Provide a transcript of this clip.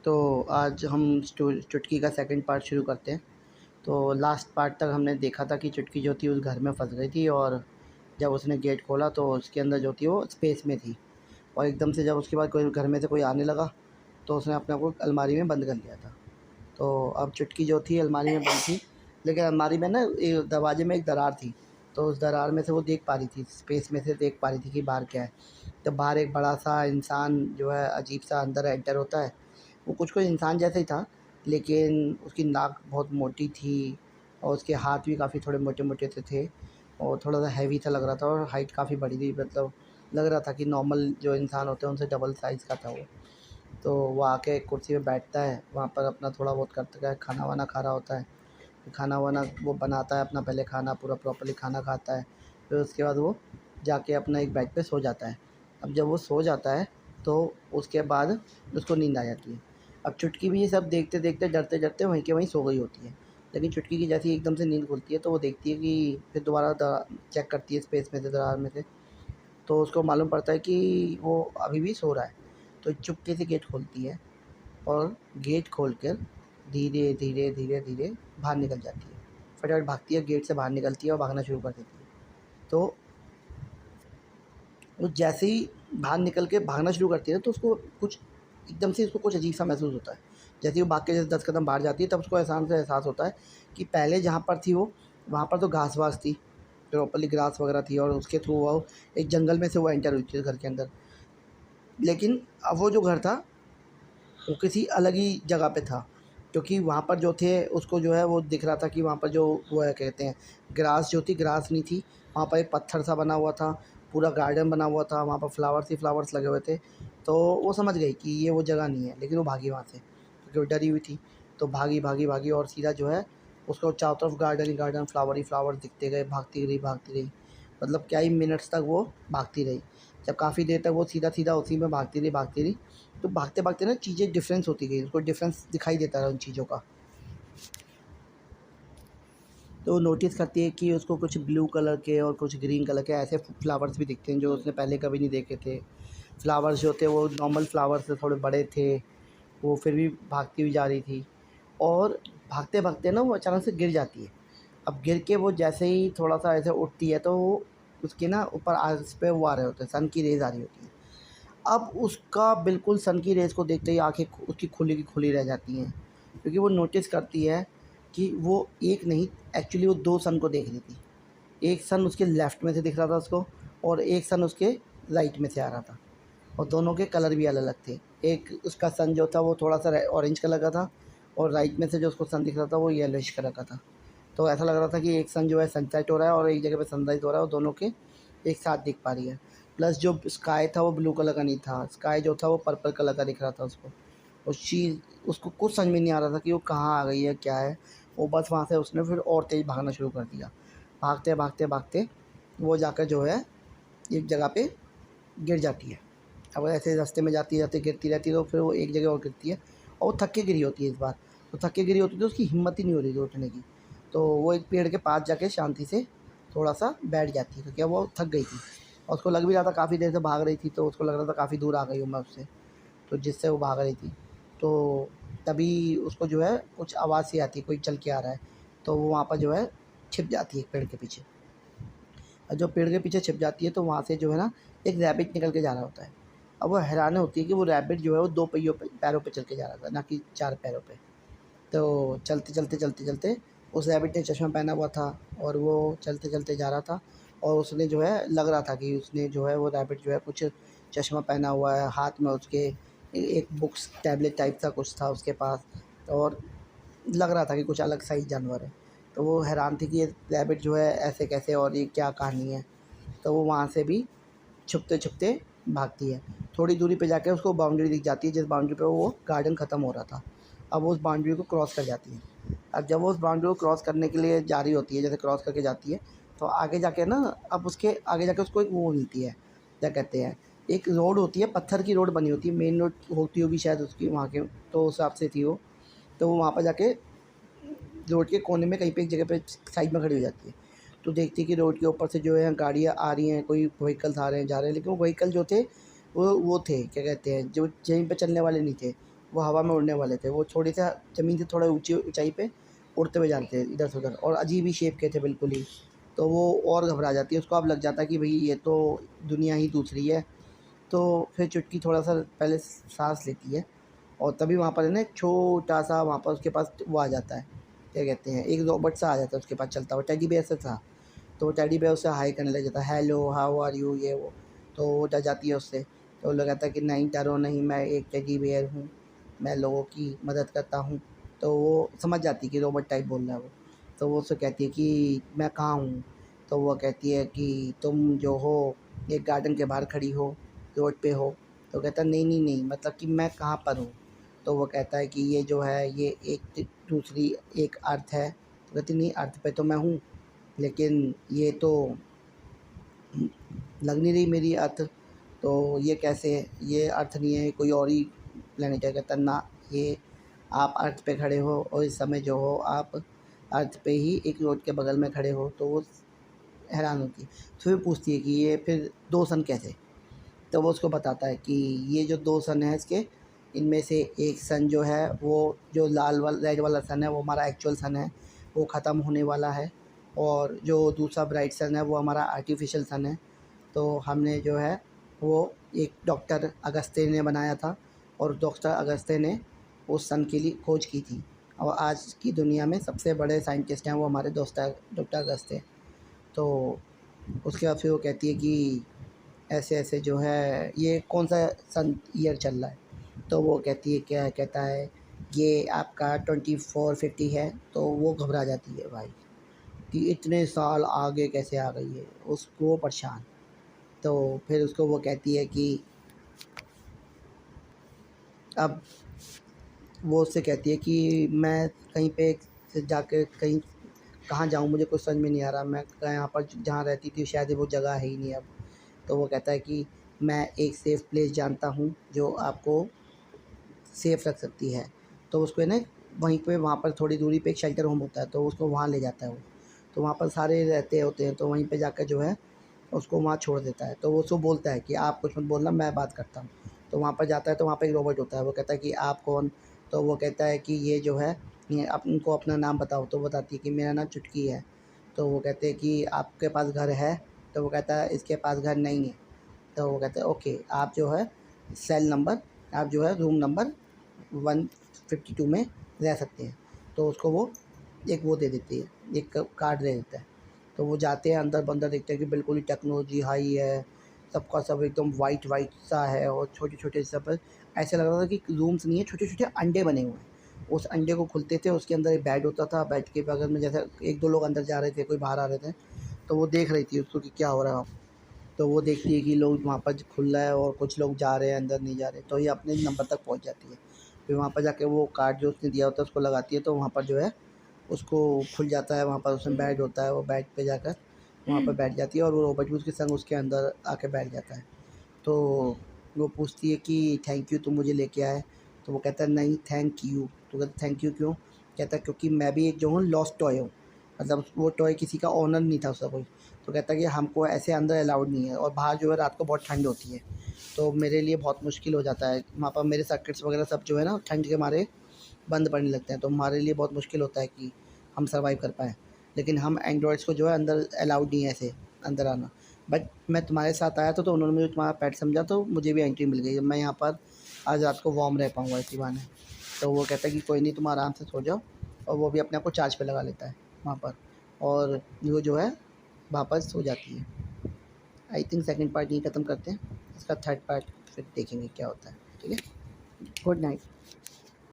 तो आज हम चुटकी का सेकंड पार्ट शुरू करते हैं। तो लास्ट पार्ट तक हमने देखा था कि चुटकी जो थी उस घर में फंस गई थी, और जब उसने गेट खोला तो उसके अंदर जो थी वो स्पेस में थी, और एकदम से जब उसके बाद कोई घर में से कोई आने लगा तो उसने अपने आप को अलमारी में बंद कर लिया था। तो अब चुटकी जो थी अलमारी में बंद थी, लेकिन अलमारी में ना दरवाजे में एक दरार थी। तो उस दरार में से वो देख पा रही थी, स्पेस में से देख पा रही थी कि बाहर क्या है। तो बाहर एक बड़ा सा इंसान जो है अजीब सा अंदर एंटर होता है। वो कुछ इंसान जैसा ही था, लेकिन उसकी नाक बहुत मोटी थी और उसके हाथ भी काफ़ी थोड़े मोटे-मोटे से थे, और थोड़ा-सा हैवी सा लग रहा था, और हाइट काफ़ी बड़ी थी, मतलब लग रहा था कि नॉर्मल जो इंसान होते हैं उनसे डबल साइज़ का था वो। तो वो आके कुर्सी पे बैठता है, वहाँ पर अपना थोड़ा बहुत करता है, खाना-वाना खा रहा होता है। फिर खाना-वाना वो बनाता है अपना, पहले खाना पूरा प्रॉपर्ली खाना खाता है, फिर उसके बाद वो जाके अपना एक बेड पे सो जाता है। अब जब वो सो जाता है तो उसके बाद उसको नींद आ जाती है। अब चुटकी भी ये सब देखते-देखते, डरते-डरते वहीं के वहीं सो गई होती है। लेकिन चुटकी की जैसे ही एकदम से नींद खुलती है तो वो देखती है कि फिर दोबारा चेक करती है स्पेस में से, दरार में से, तो उसको मालूम पड़ता है कि वो अभी भी सो रहा है। तो चुपके से गेट खोलती है, और गेट खोलकर धीरे, धीरे, धीरे, धीरे बाहर निकल जाती है। फटाफट भागती है, गेट से बाहर निकलती है और भागना शुरू कर देती है। तो वो जैसे ही बाहर निकल के भागना शुरू करती है ना, तो उसको कुछ एकदम से उसको कुछ अजीब-सा महसूस होता है। जैसे ही वो भाग के जैसे 10 कदम बाहर जाती है, तब उसको एहसास होता है कि पहले जहाँ पर थी वो, वहाँ पर तो घास-वास थी, प्रॉपर्ली ग्रास वगैरह थी, और उसके थ्रू वो एक जंगल में से वो एंटर हुई थी उस घर के अंदर। लेकिन अब वो जो घर था वो किसी अलग ही जगह पे था, क्योंकि वहाँ पर जो थे उसको जो है वो दिख रहा था कि वहाँ पर जो वो है कहते हैं ग्रास जो थी, ग्रास नहीं थी। वहाँ पर एक पत्थर सा बना हुआ था, पूरा गार्डन बना हुआ था, वहाँ पर फ्लावर्स ही फ्लावर्स लगे हुए थे। तो वो समझ गई कि ये वो जगह नहीं है, लेकिन वो भागी वहाँ से क्योंकि वो डरी हुई थी। तो भागी, भागी, भागी, और सीधा जो है उसको चारों तरफ गार्डन ही गार्डन, फ्लावर ही फ्लावर दिखते गए, भागती रही, भागती रही। मतलब क्या ही मिनट्स तक वो भागती रही। जब काफ़ी देर तक वो सीधा-सीधा उसी में भागती रही, भागती रही, तो भागते-भागते ना चीज़ें डिफरेंस होती गई, उसको डिफरेंस दिखाई देता रहा उन चीज़ों का। तो नोटिस करती है कि उसको कुछ ब्लू कलर के और कुछ ग्रीन कलर के ऐसे फ्लावर्स भी दिखते हैं जो उसने पहले कभी नहीं देखे थे। फ्लावर्स जो थे वो नॉर्मल फ्लावर्स से थोड़े बड़े थे, वो फिर भी भागती हुई जा रही थी, और भागते-भागते ना वो अचानक से गिर जाती है। अब गिर के वो जैसे ही थोड़ा-सा ऐसे उठती है तो वो उसके ना ऊपर आँख पे वो आ रहे होते हैं, सन की रेज़ आ रही होती हैं। अब उसका बिल्कुल सन की रेज़ को देखते ही आँखें उसकी खुली की खुली रह जाती हैं, क्योंकि वो नोटिस करती है कि वो एक नहीं, एक्चुअली वो 2 सन को देख रही थी। एक सन उसके लेफ़्ट में से दिख रहा था उसको, और एक सन उसके राइट में से आ रहा था, और दोनों के कलर भी अलग-अलग थे। एक उसका सन जो था वो थोड़ा-सा ऑरेंज कलर का था, और राइट में से जो उसको सन दिख रहा था वो येलोइश कलर का था। तो ऐसा लग रहा था कि एक सन जो है सनसेट हो रहा है और एक जगह पे सनराइज़ हो रहा है, और दोनों के एक साथ दिख पा रही है। प्लस जो स्काई था वो ब्लू कलर का नहीं था, स्काई जो था वो पर्पल कलर का दिख रहा था उसको। उस चीज़ उसको कुछ समझ में नहीं आ रहा था कि वो कहाँ आ गई है, क्या है? वो बस वहाँ से उसने फिर और तेज़ भागना शुरू कर दिया। भागते, भागते, भागते वो जाकर जो है एक जगह पे गिर जाती है। अब ऐसे रास्ते में जाती-जाती गिरती रहती है, तो फिर वो एक जगह और गिरती है, और वो थक के गिरी होती है इस बार। तो थक के गिरी होती है तो उसकी हिम्मत ही नहीं हो रही थी उठने की। तो वो एक पेड़ के पास जाके शांति से थोड़ा-सा बैठ जाती है, क्योंकि अब वो थक गई थी, और उसको लग भी रहा था काफ़ी देर से भाग रही थी, तो उसको लग रहा था काफ़ी दूर आ गई हूँ मैं उससे, तो जिससे वो भाग रही थी। तो तभी उसको जो है कुछ आवाज़ सी आती है, कोई चल के आ रहा है, तो वो वहाँ पर जो है छिप जाती है एक पेड़ के पीछे। और जब पेड़ के पीछे छिप जाती है तो वहाँ से जो है ना एक रैबिट निकल के जा रहा होता है। अब वो हैरान होती है कि वो रैबिट जो है वो 2 पहियों पे पैरों पे चल के जा रहा था, ना कि 4 पैरों पे। तो चलते-चलते उस रैबिट ने चश्मा पहना हुआ था, और वो चलते-चलते जा रहा था, और उसने जो है लग रहा था कि उसने जो है वो रैबिट जो है कुछ चश्मा पहना हुआ है, हाथ में उसके एक बुक्स टैबलेट टाइप सा कुछ था उसके पास, और लग रहा था कि कुछ अलग सा ही जानवर है। तो वो हैरान थी कि ये रैबिट जो है ऐसे कैसे, और ये क्या कहानी है? तो वो वहाँ से भी छुपते-छुपते भागती है। थोड़ी दूरी पे जाके उसको बाउंड्री दिख जाती है, जिस बाउंड्री पे वो गार्डन ख़त्म हो रहा था। अब वो उस बाउंड्री को क्रॉस कर जाती है। अब जब वो उस बाउंड्री को क्रॉस करने के लिए जा रही होती है, जैसे क्रॉस करके जाती है, तो आगे जाके ना, अब उसके आगे जाके उसको एक वो मिलती है, क्या कहते हैं, एक रोड होती है, पत्थर की रोड बनी होती है, मेन रोड होती होगी शायद उसकी वहाँ के, तो उस हिसाब से थी वो। तो वो वहाँ पर जाके रोड के कोने में कहीं पे एक जगह पे साइड में खड़ी हो जाती है। तो देखती है कि रोड के ऊपर से जो है गाड़ियाँ आ रही हैं, कोई व्हीकल्स आ रहे हैं, जा रहे हैं, लेकिन वो व्हीकल जो थे वो थे, क्या कहते हैं, जो यहीं पे चलने वाले नहीं थे। वो हवा में उड़ने वाले थे। वो थोड़ी सा ज़मीन से थोड़ा ऊँची ऊँचाई पे उड़ते हुए जाते थे इधर से उधर, और अजीब ही शेप के थे बिल्कुल ही। तो वो और घबरा जाती है, उसको अब लग जाता है कि भई ये तो दुनिया ही दूसरी है। तो फिर चुटकी थोड़ा-सा पहले साँस लेती है, और तभी वहाँ पर है ना एक छोटा-सा वहाँ पर उसके पास वो आ जाता है, क्या कहते हैं, एक रोबोट सा आ जाता है उसके पास चलता हुआ, टेडी बियर सा था। तो वो टेडी बियर उससे हाय करने लग जाता है, हेलो, हाउ आर यू, ये वो। तो वो डर जाती है उससे। तो वो लोग कहता है कि नहीं डरो नहीं, मैं एक टेडी बियर हूँ, मैं लोगों की मदद करता हूँ। तो वो समझ जाती है कि रोबोट टाइप बोल रहा है वो। तो वो उससे कहती है कि मैं कहाँ हूँ? तो वो कहती है कि तुम जो हो एक गार्डन के बाहर खड़ी हो, रोड पे हो। तो कहता है नहीं, नहीं, नहीं, मतलब कि मैं कहाँ पर हूँ? तो वो कहता है कि ये जो है ये एक दूसरी एक अर्थ है। तो कहती नहीं, अर्थ पे तो मैं हूँ, लेकिन ये तो लग नहीं रही मेरी अर्थ। तो ये कैसे है? ये अर्थ नहीं है, कोई और ही प्लेनेट है। कहता ना, ये आप अर्थ पे खड़े हो और इस समय जो हो आप अर्थ पे ही एक रोड के बगल में खड़े हो। तो वो हैरान होती है। फिर वो पूछती है कि ये फिर 2 सन कैसे? तो वो उसको बताता है कि ये जो 2 सन हैं इसके, इनमें से एक सन जो है वो जो लाल वाला रेड वाला सन है वो हमारा एक्चुअल सन है, वो ख़त्म होने वाला है। और जो दूसरा ब्राइट सन है वो हमारा आर्टिफ़िशियल सन है। तो हमने जो है वो एक डॉक्टर अगस्त्य ने बनाया था, और डॉक्टर अगस्त्य ने उस सन के लिए खोज की थी। और आज की दुनिया में सबसे बड़े साइंटिस्ट हैं वो हमारे दोस्त डॉक्टर अगस्त्य हैं। तो उसके बाद फिर वो कहती है कि ऐसे-ऐसे जो है ये कौन-सा सन ईयर चल रहा है? तो वो कहती है, क्या कहता है, ये आपका 2450 है। तो वो घबरा जाती है भाई कि इतने साल आगे कैसे आ गई है, उसको परेशान। तो फिर उसको वो कहती है कि अब वो उससे कहती है कि मैं कहीं पे से जाके कहीं कहाँ जाऊँ, मुझे कुछ समझ में नहीं आ रहा। मैं यहाँ पर जहाँ रहती थी शायद वो जगह है ही नहीं अब। तो वो कहता है कि मैं एक सेफ़ प्लेस जानता हूँ जो आपको सेफ़ रख सकती है। तो उसको है ना वहीं पे वहाँ पर थोड़ी दूरी पे एक शेल्टर होम होता है, तो उसको वहाँ ले जाता है वो। तो वहाँ पर सारे रहते होते हैं, तो वहीं पे जाकर जो है उसको वहाँ छोड़ देता है। तो वो उसको बोलता है कि आप कुछ मत बोलना, मैं बात करता हूँ। तो वहाँ पर जाता है तो वहाँ पे एक रोबोट होता है, वो कहता है कि आप कौन? तो वो कहता है कि ये जो है ये आप उनको अपना नाम बताओ। तो वो बताती है कि मेरा नाम चुटकी है। तो वो कहते हैं कि आपके पास घर है? तो वो कहता है इसके पास घर नहीं है। तो वो कहते हैं ओके, आप जो है सेल नंबर, आप जो है रूम नंबर 152 में रह सकते हैं। तो उसको वो एक वो दे देती है, एक कार्ड दे देता है। तो वो जाते हैं अंदर-बंदर, देखते हैं कि बिल्कुल ही टेक्नोलॉजी हाई है, सबका सब एकदम वाइट-वाइट सा है, और छोटे-छोटे सब ऐसा लग रहा था कि रूम्स नहीं है, छोटे-छोटे अंडे बने हुए हैं। उस अंडे को खोलते थे, उसके अंदर एक बेड होता था, बेड के बगल में जैसे 1-2 लोग अंदर जा रहे थे, कोई बाहर आ रहे थे, तो वो देख रही थी उसको कि क्या हो रहा है वहाँ। तो वो देखती है कि लोग वहाँ पर खुल रहा है और कुछ लोग जा रहे हैं, अंदर नहीं जा रहे, तो ये अपने नंबर तक पहुँच जाती है। फिर वहाँ पर जाके वो कार्ड जो उसने दिया होता है उसको लगाती है, तो वहाँ पर जो है उसको खुल जाता है, वहाँ पर उसमें बेड होता है, वो बेड पे जाकर वहाँ पर बैठ जाती है, और वो रोबोट भी उसके संग उसके अंदर आके बैठ जाता है। तो वो पूछती है कि थैंक यू तुम मुझे लेके आए। तो वो कहता है नहीं थैंक यू। तो कहता थैंक यू क्यों? कहता है क्योंकि मैं भी एक जो हूँ लॉस्ट टॉय हूँ, मतलब वो टॉय किसी का ओनर नहीं था उसका कोई। तो कहता है कि हमको ऐसे अंदर अलाउड नहीं है, और बाहर जो है रात को बहुत ठंड होती है, तो मेरे लिए बहुत मुश्किल हो जाता है, वहाँ पर मेरे सर्किट्स वगैरह सब जो है ना ठंड के मारे बंद पड़ने लगते हैं, तो हमारे लिए बहुत मुश्किल होता है कि हम सर्वाइव कर पाएँ। लेकिन हम एंड्रॉइड्स को जो है अंदर अलाउड नहीं है ऐसे अंदर आना। बट मैं तुम्हारे साथ आया था तो उन्होंने मुझे तुम्हारा पेट समझा, तो मुझे भी एंट्री मिल गई। मैं यहाँ पर आज रात को वार्म रह पाऊँगा इसी बहाने। तो वो कहता है कि कोई नहीं, तुम आराम से सो जाओ, और वो भी अपने आप को चार्ज पे लगा लेता है वहाँ पर, और वो जो है वापस सो जाती है। आई थिंक सेकंड पार्ट यहीं ख़त्म करते हैं, इसका थर्ड पार्ट फिर देखेंगे क्या होता है। ठीक है? Good night.